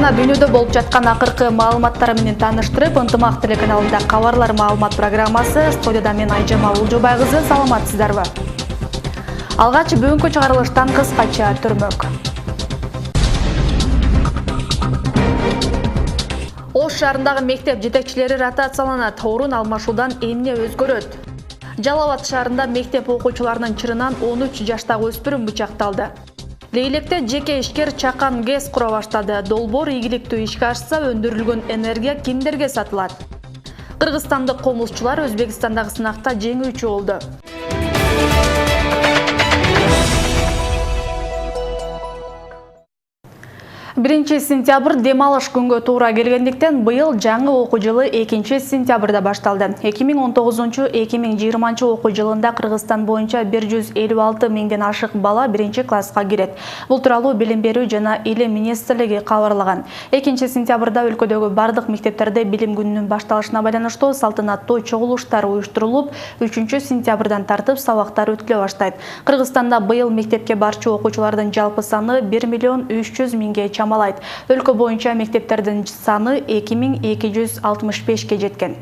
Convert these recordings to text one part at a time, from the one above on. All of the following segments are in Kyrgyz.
жана дүйнөдө болуп жаткан акыркы маалыматтар менен тааныштырып, Ынтымак телеканалында кабарлар маалымат программасы. Студияда мен Айжама Улжубай кызы. Саламатсыздарбы? Алгач бүгүнкү чыгарылыштан кыскача түрмөк. Ош шаарындагы мектеп жетекчилери ротацияланат, орун алмашуудан эмне өзгөрөт? Жалал Абад шаарында мектеп окуучуларынын чырынан 13 жаштагы өспүрүм бычакталды. Лейлекте жеке ишкер чакан ГЭС кура баштады. Долбоор ийгиликтүү ишке ашса, өндүрүлгөн энергия кимдерге сатылат? Кыргызстандык комузчулар Өзбекстандагы сынакта жеңүүчү болду. 1 сентябрь демалыш күнгө туура келгендиктен быйыл жаңы окуу жылы 2 сентябрда башталды. 2019-2020 окуу жылында Кыргызстан боюнча 156 миңден ашык бала 1-класска кирет. Бул тууралуу Билим берүү жана Илим министрлиги кабарлаган. 2 сентябрда өлкөдөгү бардык мектептерде билим күнүнүн башталышына байланыштуу салтанаттуу чогулуштар уюштурулуп, 3 сентябрдан тартып сабактар өткөрүлө баштайт. Кыргызстанда быйыл мектепке барчу окуучулардын жалпы саны 1 миллион 300 миңге чамалайт. Өлкө боюнча мектептердин саны 2265ке жеткен.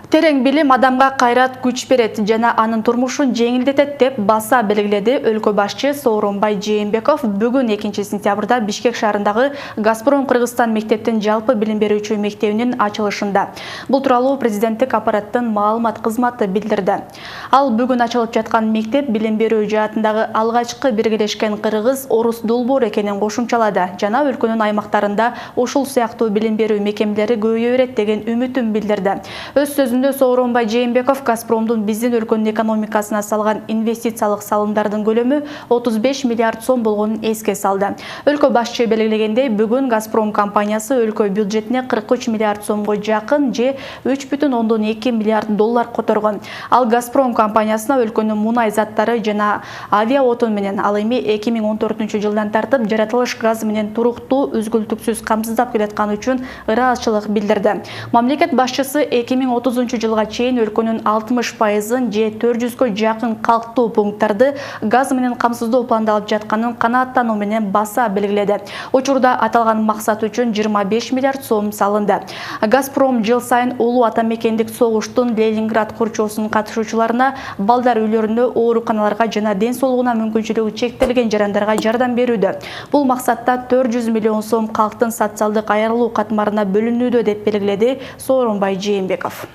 Терең билим адамга кайрат, күч берет жана анын турмушун жеңилдетет деп баса белгиледи өлкө башчы Сооронбай Жээнбеков бүгүн 2 сентябрда Бишкек шаарындагы Газпром Кыргызстан мектептин жалпы билим берүүчү мектебинин ачылышында. Бул тууралуу президенттик аппараттын маалымат кызматы билдирди. Ал бүгүн ачылып жаткан мектеп билим берүү жаатындагы алгачкы биргелешкен кыргыз-орус долбоор экенин кошумчалады жана өлкөнүн аймактарында ушул сыяктуу билим берүү мекемелери көбөйө берет деген үмүтүн билдирди. Өз Сооронбай Жээнбеков Газпромдун биздин өлкөнүн экономикасына салган инвестициялык салымдардын көлөмү 35 миллиард сом болгонун эске салды. Өлкө башчы белгилегендей, бүгүн Газпром компаниясы өлкө бюджетине 43 миллиард сомго жакын же 3,2 миллиард доллар которгон. Ал Газпром компаниясына өлкөнүн мунай заттары жана авиа отун менен ал эми 2014 жылдан тартып жаратылыш газы менен туруктуу үзгүлтүксүз камсыздап келатканы үчүн ыраазычылык билдирди. Мамлекет башчысы 2030 жылга чейин өлкөнүн 60%-ын же 400гө жакын калктуу пункттарды газ менен камсыздоо пландалып жатканын канааттануу менен баса белгиледи. Учурда аталган максат үчүн 25 миллиард сом салынды. Газпром жыл сайын улуу атамекендик согуштун Ленинград курчоосунун катышуучуларына, балдар үйлөрүнө, ооруканаларга жана ден соолугуна мүмкүнчүлүгү чектелген жарандарга жардам берүүдө. Бул максатта 400 миллион сом калктын социалдык аярылуу катмарына бөлүнүүдө деп белгиледи Сооронбай Жээнбеков.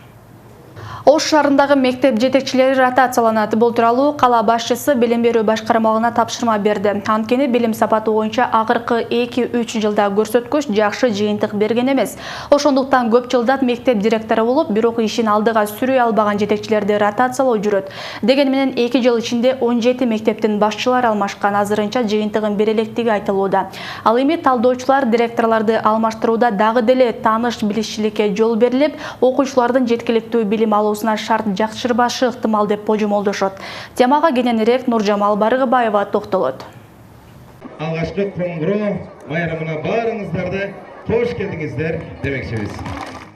Ош шаарындагы мектеп жетекчилери ротацияланат. Бул тууралуу кала башчысы билим берүү башкармалыгына тапшырма берди. Анткени билим сапаты боюнча акыркы 2-3 жылда көрсөткүч жакшы жыйынтык берген эмес. Ошондуктан көп жылдап мектеп директору болуп, бирок ишин алдыга сүрөй албаган жетекчилерди ротациялоо жүрөт. Деген менен 2 жыл ичинде 17 мектептин башчылары алмашкан, азырынча жыйынтыгын бере электиги айтылууда. Ал эми талдоочулар директорлорду алмаштырууда дагы деле тааныш билишчиликке жол берилип, окуучулардын жеткиликтүү билим алуу шарт жакшырбашы ыктымал деп божомолдошот. Темага кененирээк Нуржамал Барыгыбаева токтолот. Алгачкы коңгуроо майрамына баарыңыздарды кош келдиңиздер демекчибиз.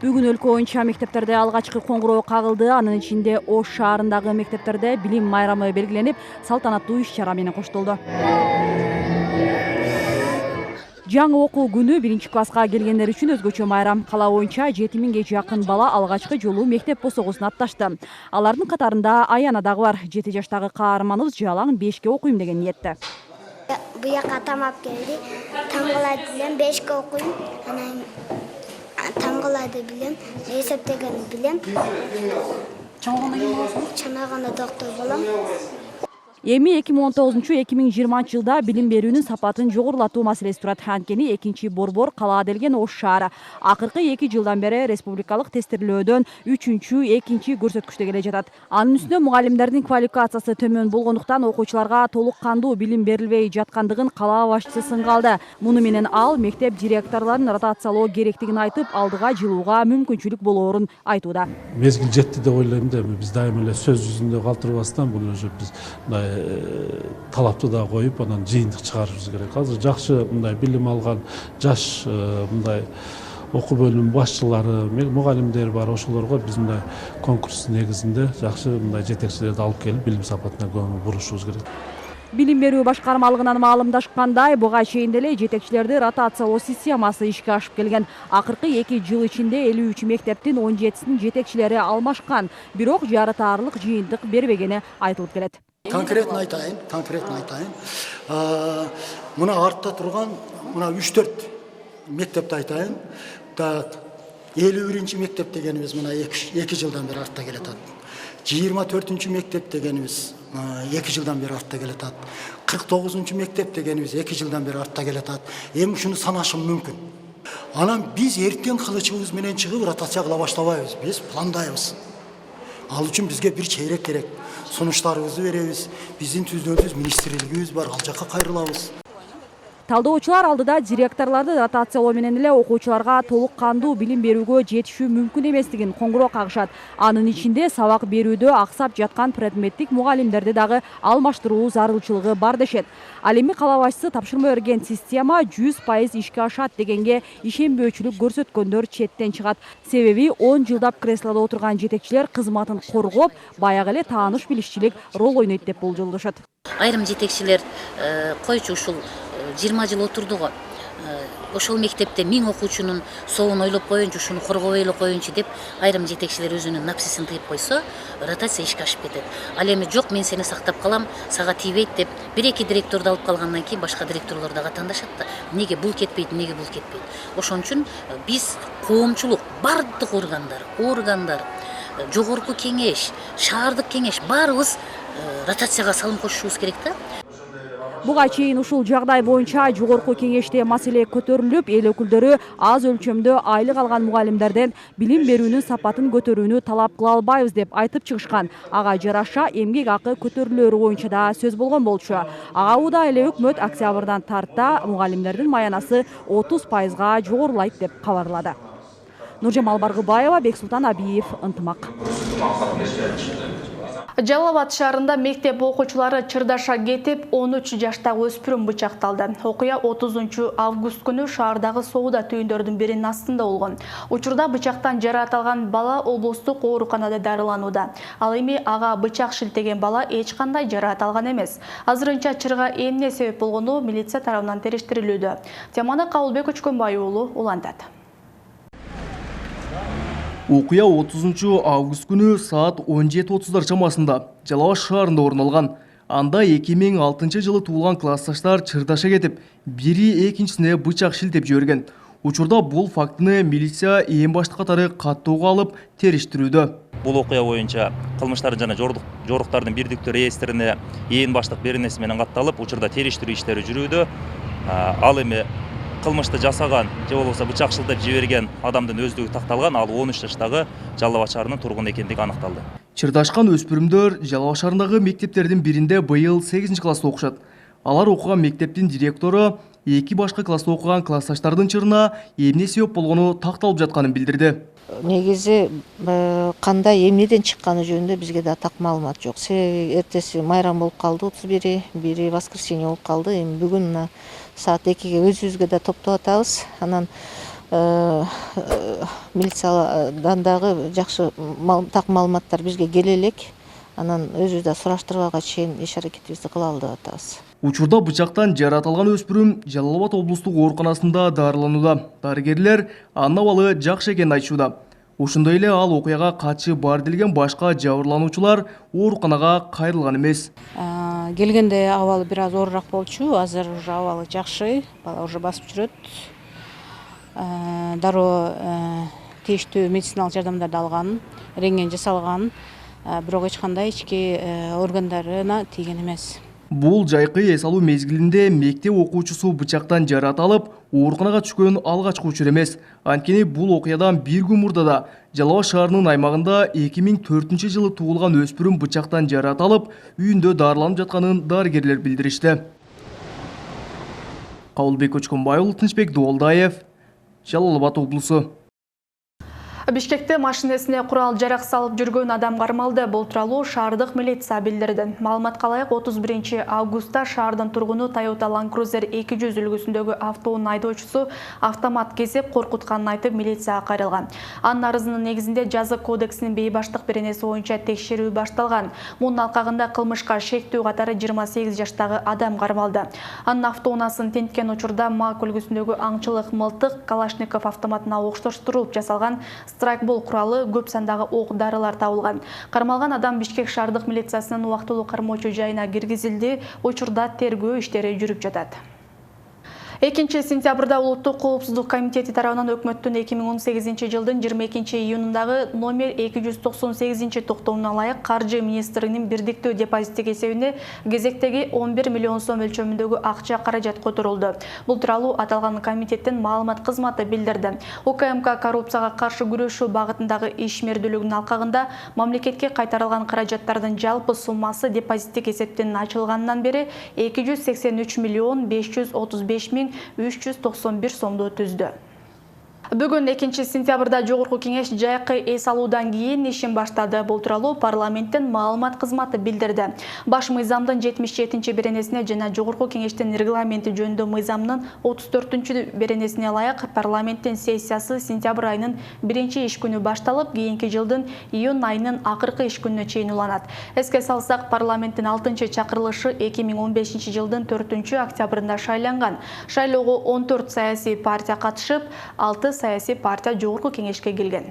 Бүгүн өлкө боюнча мектептерде алгачкы коңгуроо кагылды. Анын ичинде Ош шаарындагы мектептерде билим майрамы белгиленип, салтанаттуу иш-чара менен коштолду. Жаңы окуу күнү 1-класска келгендер үчүн өзгөчө майрам. Кала боюнча 7000ге жакын бала алгачкы жолу мектеп босогусуна атташты. Алардын катарында Аяна дагы бар. 7 жаштагы каарманыбыз жалаң 5ке окуйм деген ниетте. Буяка тамап келди. Таңгылайды билем, 5ке окуйм. Анан таңгылайды билем, эсептегенди билем. Чоңойгондо ким болосуң? Чоңойгондо доктор болом. Эми 2019-2020 жылда билим берүүнүн сапатын жогорулатуу маселеси турат. Анткени 2 борбор кала делген Ош шаары. Акыркы 2 жылдан бери республикалык тестирлөөдөн 3-2 көрсөткүчтө келе жатат. Анын үстүнө мугалимдердин квалификациясы төмөн болгондуктан окуучуларга толук кандуу билим берилбей жаткандыгын кала башчысы сынга алды. Муну менен ал мектеп директорлорун ротациялоо керектигин айтып, алдыга жылууга мүмкүнчүлүк болоорун айтууда. Мезгил жетти деп ойлойм да, биз дайыма эле сөз жүзүндө калтырбастан бул уже биз талапты да коюп, анан жыйынтык чыгарышыбыз керек. Азыр жакшы мындай билим алган жаш мындай окуу бөлүмүнүн башчылары, мугалимдер бар, ошолорго биз мындай конкурс негизинде жакшы мындай жетекчилерди алып келип билим сапатына көңүл бурушубуз керек. Билим берүү башкармалыгынан маалымдашкандай, буга чейин деле жетекчилерди ротациялоо системасы ишке ашып келген. Акыркы 2 жыл ичинде 53 мектептин 17синин жетекчилери алмашкан, бирок жарытаарлык жыйынтык бербегени айтылып келет. Конкретно айтайын. Мына артта турган мына 3-4 мектепти айтайын. 51 мектеп дегенибиз мына 2 жылдан бери артта келатат. 24 мектеп дегенибиз 2 жылдан бери артта келатат. 49 мектеп дегенибиз 2 жылдан бери артта келатат. Эми ушуну санашым мүмкүн. Анан биз эртең кылычыбыз менен чыгып ротация кыла баштабайбыз. Биз пландайбыз. Ал үчүн бизге бир чейрек керек. Сунуштарыбызды беребиз. Биздин түздөөбүз министрлигибиз бар, ал жакка кайрылабыз. Талдоочулар алдыда директорларды ротациялоо менен эле окуучуларга толук кандуу билим берүүгө жетишүү мүмкүн эместигин коңгуроо кагышат. Анын ичинде сабак берүүдө аксап жаткан предметтик мугалимдерди дагы алмаштыруу зарылчылыгы бар дешет. Ал эми кала башчысы тапшырма берген система 100% ишке ашат дегенге ишенбөөчүлүк көрсөткөндөр четтен чыгат. Себеби 10 жылдап креслодо отурган жетекчилер кызматын коргоп, баягы эле тааныш билишчилик рол ойнойт деп болжолдошот. Айрым жетекчилер койчу ушул 20 жыл отурду го. Ошол мектепте 1000 окуучунун соогун ойлоп коеюнчу, ушуну коргобой эле коеюнчу деп айрым жетекчилер өзүнүн напсисин тыйып койсо, ротация ишке ашып кетет. Ал эми жок, мен сени сактап калам, сага тийбейт деп 1-2 директорду алып калгандан кийин башка директорлор дагы тандашат да. Неге бул кетпейт, неге бул кетпейт. Ошон үчүн биз коомчулук, бардык органдар, жогорку кеңеш, шаардык кеңеш баарыбыз ротацияга салым кошушубуз керек да. Буга чейин ушул жагдай боюнча жогорку кеңеште маселе көтөрүлүп, эл өкүлдөрү аз өлчөмдө айлык алган мугалимдерден билим берүүнүн сапатын көтөрүүнү талап кыла албайбыз деп айтып чыгышкан. Ага жараша эмгек акы көтөрүлөөрү боюнча да сөз болгон болчу. Ага уда эле өкмөт октябрдан тарта мугалимдердин маянасы 30%га жогорулайт деп кабарлады. Нуржамал Баргыбаева, Бексултан Абиев, Ынтымак. Жалал Абад шаарында мектеп окуучулары чырдаша кетип, 13 жаштагы өспүрүм бычакталды. Окуя 30 август күнү шаардагы соода түйүндөрдүн биринин астында болгон. Учурда бычактан жараат алган бала облустук ооруканада дарыланууда. Ал эми ага бычак шилтеген бала эч кандай жараат алган эмес. Азырынча чырга эмне себеп болгону милиция тарабынан териштирилүүдө. Теманы Кабылбек Өчкөнбай уулу улантат. Окуя 30 август күнү саат 17:30 чамасында Жалал Абад шаарында орун алган. Анда 2006 жылы туулган классташтар чырдаша кетип, бири экинчисине бычак шилтеп жиберген. Учурда бул фактыны милиция эң баштык катары каттоого алып териштирүүдө. Бул окуя боюнча кылмыштардын жана жоруктардын бирдиктүү реестрине эң баштык беренеси менен катталып, учурда териштирүү иштери жүрүүдө. Ал эми кылмышты жасаган же болбосо бычак шылтап жиберген адамдын өздүгү такталган, ал 13 жаштагы Жалал Абад шаарынын тургуну экендиги аныкталды. Чырдашкан өспүрүмдөр Жалал Абад шаарындагы мектептердин биринде быйыл 8 класста окушат. Алар окуган мектептин директору 2 башка класста окуган классташтардын чырына эмне себеп болгону такталып жатканын билдирди. Негизи кандай эмнеден чыкканы жөнүндө бизге да так маалымат жок. Себеби эртеси майрам болуп калды, 31, бири воскресенье болуп калды. Эми бүгүн саат 2-ге өзүбүзгө да топтоп атабыз. Анан милициядан дагы жакшы так маалыматтар бизге келе элек. Анан өзүбүз да сураштырууга чейин иш аракетибизди кылалы деп атабыз. Учурда бычактан жараат алган өспүрүм Жалал Абад облустук ооруканасында дарыланууда. Дарыгерлер анын абалы жакшы экенин айтышууда. Ошондой эле ал окуяга катышы бар делген башка жабырлануучулар ооруканага кайрылган эмес. Келгенде абалы бир аз оорураак болчу, азыр уже абалы жакшы, бала уже басып жүрөт. Дароо тийиштүү медициналык жардамдарды алган, рентген жасалган, бирок эч кандай ички органдарына тийген эмес. Бул жайкы эс алуу мезгилинде мектеп окуучусу бычактан жараат алып, ооруканага түшкөн алгачкы учур эмес. Анткени бул окуядан бир күн мурда да Жалал Абад шаарынын аймагында 2004 жылы туулган өспүрүм бычактан жараат алып, үйүндө дарыланып жатканын дарыгерлер билдиришти. Кабылбек Өчкөнбай уулу, Тынчбек Доолдаев, Жалал Абад облусу. Бишкекте машинесине курал жарак салып жүргөн адам кармалды. Бул тууралуу шаардык милиция билдирди. Маалыматка ылайык 31 августта шаардын тургуну Toyota Land Cruiser 200 үлгүсүндөгү автоунун айдоочусу автомат кесип коркутканын айтып милицияга кайрылган. Анын арызынын негизинде жазык кодексинин бейбаштык беренеси боюнча текшерүү башталган. Мунун алкагында кылмышка шектүү катары 28 жаштагы адам кармалды. Анын автоунаасын тинткен учурда Мак үлгүсүндөгү аңчылык мылтык Калашников автоматына окшоштуруп жасалган страйкбол куралы, көп сандагы ок дарылар табылган. Кармалган адам Бишкек шаардык милициясынын убактылуу кармоочу жайына киргизилди. Учурда тергөө иштери жүрүп жатат. 2 сентябрда Улуттук коопсуздук комитети тарабынан өкмөттүн 2018 жылдын 22 июнундагы номер 298 токтомуна ылайык каржы министринин бирдиктүү депозиттик эсебине кезектеги 11 миллион сом өлчөмүндөгү акча каражат которулду. Бул тууралуу аталган комитеттин маалымат кызматы билдирди. УКМК коррупцияга каршы күрөшүү багытындагы ишмердүүлүгүнүн алкагында мамлекетке кайтарылган каражаттардын жалпы суммасы депозиттик эсептен ачылгандан бери 283 миллион 535 миң 391 сомду түздү. Бүгүн 2 сентябрда Жогорку кеңеш жайкы эс алуудан кийин ишин баштады. Бул тууралуу парламенттин маалымат кызматы билдирди. Баш мыйзамдын 77 беренесине жана Жогорку кеңештин регламенти жөнүндө мыйзамдын 34 беренесине ылайык парламенттин сессиясы сентябрь айынын 1 иш күнү башталып, кийинки жылдын июнь айынын акыркы иш күнүнө чейин уланат. Эске салсак, парламенттин 6-чакырылышы 2015 жылдын 4 октябрында шайланган. Шайлоого 14 саясий партия катышып, 6 саясий партия Жогорку кеңешке келген.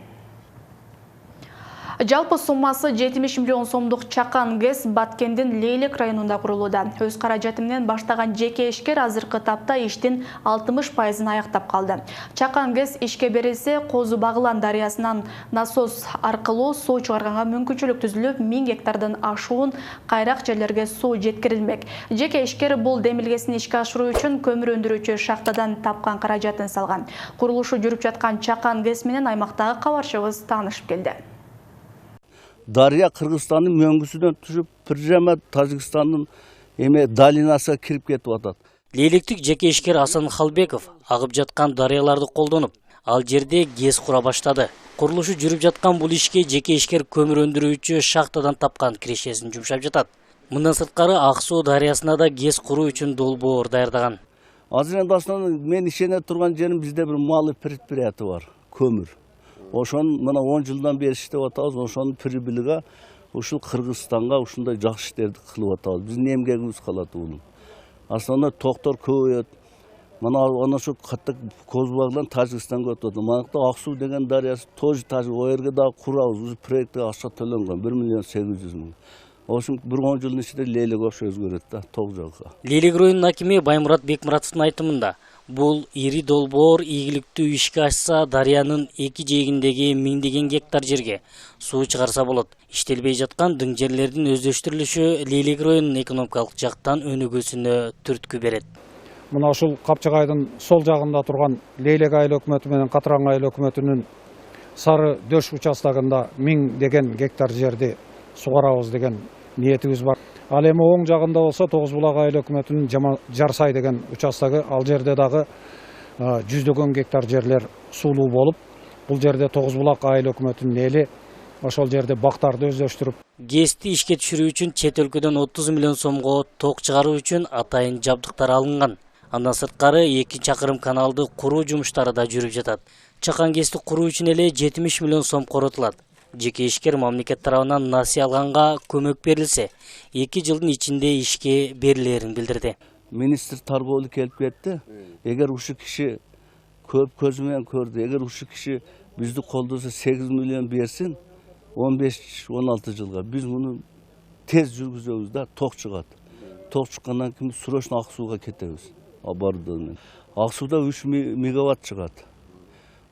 Жалпы суммасы 70 миллион сомдук Чакан ГЭС Баткендин Лейлек районунда курулууда. Өз каражаты менен баштаган жеке ишкер азыркы тапта иштин 60%-ын аяктап калды. Чакан ГЭС ишке берилсе, Козу Багылан дарыясынан насос аркылуу суу чыгарганга мүмкүнчүлүк түзүлүп, 1000 гектардан ашуун кайрак жерлерге суу жеткирилмек. Жеке ишкер бул демилгесин ишке ашыруу үчүн көмүр өндүрүүчү шахтадан тапкан каражатын салган. Курулушу жүрүп жаткан Чакан ГЭС менен аймактагы кабарчыбыз таанышып келди. Дария Кыргызстандын мөңгүсүнөн түшүп, Пиржама Тажикстандын долинасына кирип кетип атат. Лейлектик жеке ишкер Асан Халбеков агып жаткан дарыяларды колдонуп, ал жерде ГЭС кура баштады. Курулушу жүрүп жаткан бул ишке жеке ишкер көмүр өндүрүүчү шахтадан тапкан кирешесин жумшап жатат. Мындан сырткары Ак суу дарыясына да ГЭС куруу үчүн долбоор даярдаган. Азыр эми дастан мен ишене турган жерим бизде бир малый предприятие бар, көмүр. Ошон мына 10 жылдан бери иштеп атабыз. Ошонун прибылыга ушул Кыргызстанга ушундай жакшы иштерди кылып атабыз. Биздин эмгегибиз калат улум. Аслында токтор көбөйөт. Мына ошо катты Козбагдан Тажикстанга өтөт. Манакта Ак суу деген дарыясы тоже о жерге дагы курабыз. Ушу проектке акча төлөнгөн 1 миллион 800 миң. Ошон bir 10 жылдын ичинде Лейлек ошо өзгөрөт да, ток жакка. Лейлек районунун акими Баймурат Бекмуратовдун айтымында, бул ири долбоор ийгиликтүү ишке ашса, дарыянын эки жээгиндеги миңдеген гектар жерге суу чыгарса болот. Иштелбей жаткан дың жерлердин өздөштүрүлүшү Лейлек районунун экономикалык жактан өнүгүүсүнө түрткү берет. Мына ушул Капчыгайдын сол жагында турган Лейлек айыл өкмөтү менен Катыран айыл өкмөтүнүн Сары Дөш участогунда 1000 деген гектар жерди сугарабыз деген ниетибиз бар. Ал эми оң жагында болсо Тогузбулак айыл өкмөтүнүн Жарсай деген участогу, ал жерде дагы 100 гектар жерлер сулуу болуп, бул жерде Тогузбулак айыл өкмөтүнүн эли ошол жерде бактарды өздөштүрүп, ГЭСти ишке түшүрүү үчүн чет өлкөдөн 30 миллион сомго ток чыгаруу үчүн атайын жабдыктар алынган. Андан сырткары 2 чакырым каналды куруу жумуштары да жүрүп жатат. Чакан ГЭСти куруу үчүн эле 70 миллион сом коротулат. Жеке ишкер мамлекет тарабынан насыя алганга көмөк берилсе, 2 жылдын ичинде ишке берилерин билдирди. Министр Тарбоолу келип кетти. Эгер ушул киши көп көзү менен көрдү, эгер ушул киши бизди колдосо 8 миллион берсин, 15-16 жылга биз муну тез жүргүзөбүз да, ток чыгат. Ток чыккандан кийин срочно Ак сууга кетебиз. Оборудование. Ак сууда 3 мегаватт чыгат.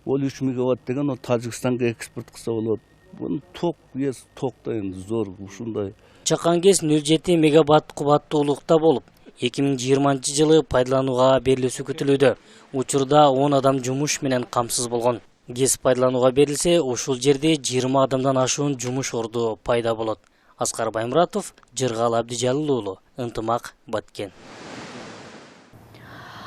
Ол 3 мегаватт деген о Тажикстанга экспорт кылса болот. Бун ток ес токто энди зор ушундай. Чакан ГЭС 0,7 мегаватт кубаттуулукта болуп, 2020 жылы пайдаланууга берилүүсү күтүлүүдө. Учурда 10 адам жумуш менен камсыз болгон. ГЭС пайдаланууга берилсе, ушул жерде 20 адамдан ашуун жумуш орду пайда болот. Аскар Баймуратов, Жыргал Абдижалыл уулу, Ынтымак, Баткен.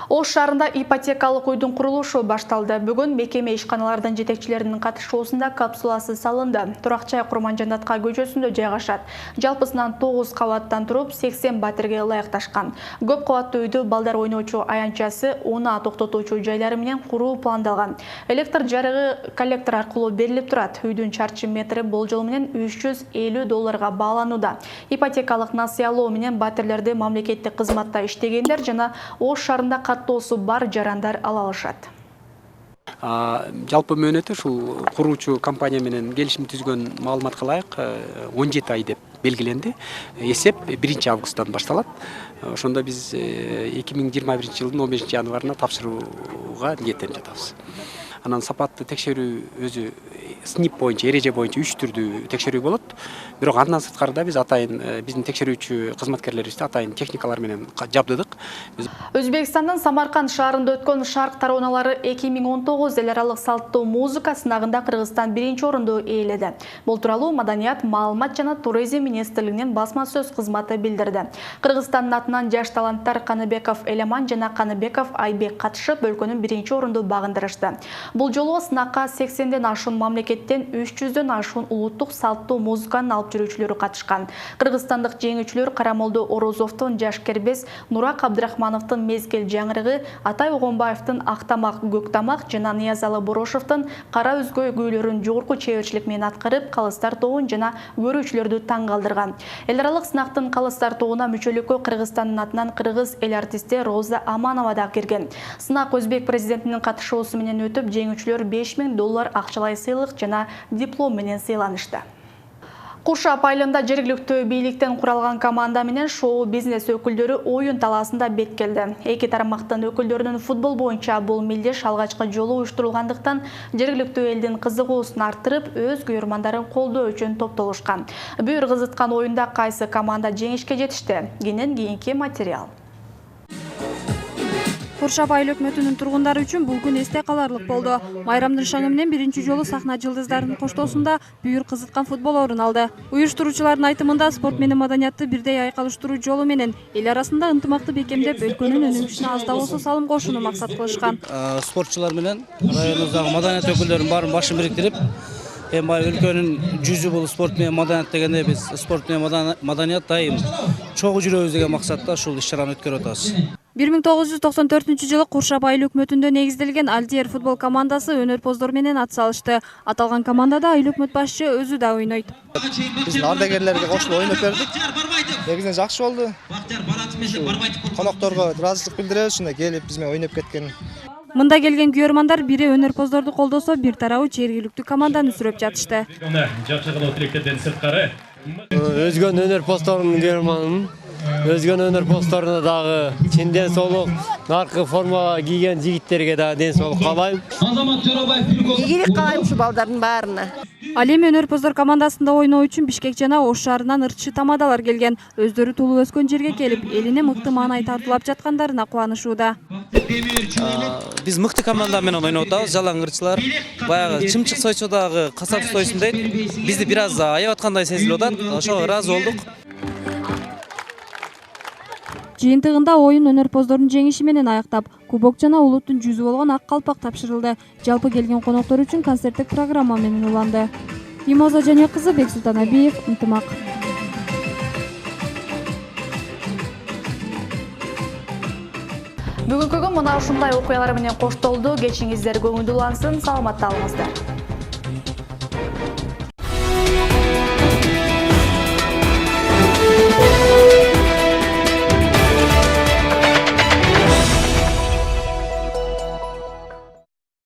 Ош шаарында ипотекалык үйдүн курулушу башталды. Бүгүн мекеме ишканалардын жетекчилеринин катышуусунда капсуласы салынды. Туракчай Курманжанатка көчөсүндө жайгашат. Жалпысынан 9 кабаттан туруп 80 батирге ылайыкташкан. Көп кабаттуу үйдү балдар ойноочу аянтчасы, унаа токтотуучу жайлары менен куруу пландалган. Электр жарыгы коллектор аркылуу берилип турат. Үйдүн чарчы метри болжол менен $350 бааланууда. Ипотекалык насыялоо менен батирлерди мамлекеттик кызматта иштегендер жана Ош шаарында каттоосу бар жарандар ала алышат. Жалпы мөөнөтү ушул куруучу компания менен келишим түзгөн маалыматка ылайык 17 ай деп белгиленди. Эсеп 1 августтан башталат. Ошондо биз 2021 жылдын 15 январына тапшырууга ниеттенип жатабыз. Анан сапаттуу текшерүү өзү СНИП боюнча, эреже боюнча 3 түрдүү текшерүү болот. Бирок андан сырткарыда биз атайын биздин текшерүүчү кызматкерлерибизди атайын техникалар менен жабдыдык. Өзбекстандын Самарканд шаарында өткөн Шарк тароналары 2019 эл аралык салттуу музыка сынагында Кыргызстан 1-орунду ээледи. Бул тууралуу Маданият, маалымат жана туризм министрлигинин басма сөз кызматы билдирди. Кыргызстандын атынан жаш таланттар Каныбеков Элеман жана Каныбеков Айбек катышып, өлкөнүн 1-орунду багындырышты. Бул жолу сынакка 80ден ашуун мамлекеттен 300дөн ашуун улуттук салттуу музыканын алып жүрүүчүлөрү катышкан. Кыргызстандык жеңүүчүлөр Карамолду Орозовдун Жаш Кербес, Нура Абдрахмановдун Мезгил жаңырыгы, Атай Огонбаевдин Актамак Көктамак жана Ниязалы Борошовдун Кара өзгө күйлөрүн жогорку чеберчилик менен аткарып, Калыстар тобун жана көрүүчүлөрдү таң калтырган. Эл аралык сынактын Калыстар тобуна мүчөлүккө Кыргызстандын атынан кыргыз эл артисти Роза Аманова да кирген. Сынак Өзбек президентинин катышуусу менен өтүп, жеңүүчүлөр $5000 акчалай сыйлык жана диплом менен сыйланышты. Куршап айылында жергиликтүү бийликтен куралган команда менен шоу-бизнес өкүлдөрү оюн талаасында бет келди. Эки тармактын өкүлдөрүнүн футбол боюнча бул милдеш алгачкы жолу уюштурулгандыктан жергиликтүү элдин кызыгуусун арттырып, өз күйөрмандарын колдоо үчүн топтолушкан. Бүйүр кызыткан оюнда кайсы команда жеңишке жетишти? Кийинки материал. Куршап айыл өкмөтүнүн тургундары үчүн бул күн эсте каларлык болду. Майрамдын шаңы менен биринчи жолу сахна жылдыздарынын коштоосунда бүйүр кызыткан футбол орун алды. Уюштуруучулардын айтымында спорт менен маданиятты бирдей айкалыштыруу жолу менен эл арасында ынтымакты бекемдеп, өлкөнүн өнүгүшүнө аз да болсо салым кошууну максат кылышкан. Спортчулар менен районубуздагы маданият өкүлдөрүнүн баарын башын бириктирип, эми өлкөнүн жүзү бул спорт менен маданият дегенде биз спорт менен маданият дайым чогуу жүрөбүз деген максатта ушул иш-чараны өткөрүп атабыз. 1994 Куршап айыл өкмөтүндө негизделген Альдиер футбол командасы өнөрпоздор менен ат салышты. Аталган командада айыл өкмөт башчы өзү да ойнойт. Биз ардагерлерге кошулуп ойноп бердик. Негизинен жакшы болду. Конокторго ыраазычылык билдиребиз, ушундай келип биз менен ойноп кеткен. Мында келген күйөрмандар бири өнөрпоздорду колдосо, бир тарабы жергиликтүү команданы сүрөп жатышты. Өзгөн өнөрпоздордун күйөрманымын. Өзгөн өнөрпоздоруна дагы чын ден соолук, наркы форма кийген жигиттерге дагы ден соолук каалайм. Ийгилик каалайм ушу балдардын баарына. Ал эми өнөрпоздор командасында ойноо үчүн Бишкек жана Ош шаарынан ырчы тамадалар келген. Өздөрү туулуп өскөн жерге келип, элине мыкты маанай тартуулап жаткандарына кубанышууда. Биз мыкты команда менен ойноп атабыз, жалаң ырчылар. Баягы чымчык сойчодагы касап сойсун дейт. Бизди бир аз аябат аткандай сезилип атат. Ошого ыраазы болдук. Жыйынтыгында оюн өнөрпоздордун жеңиши менен аяктап, кубок жана улуттун жүзү болгон ак калпак тапшырылды. Жалпы келген коноктор үчүн концерттик программа менен уланды. Имоза Жане кызы, Бексултан Абиев, Ынтымак. Бүгүнкү күн мына ушундай окуялар менен коштолду. Кечиңиздер көңүлдүү улансын, саламатта болуңуздар.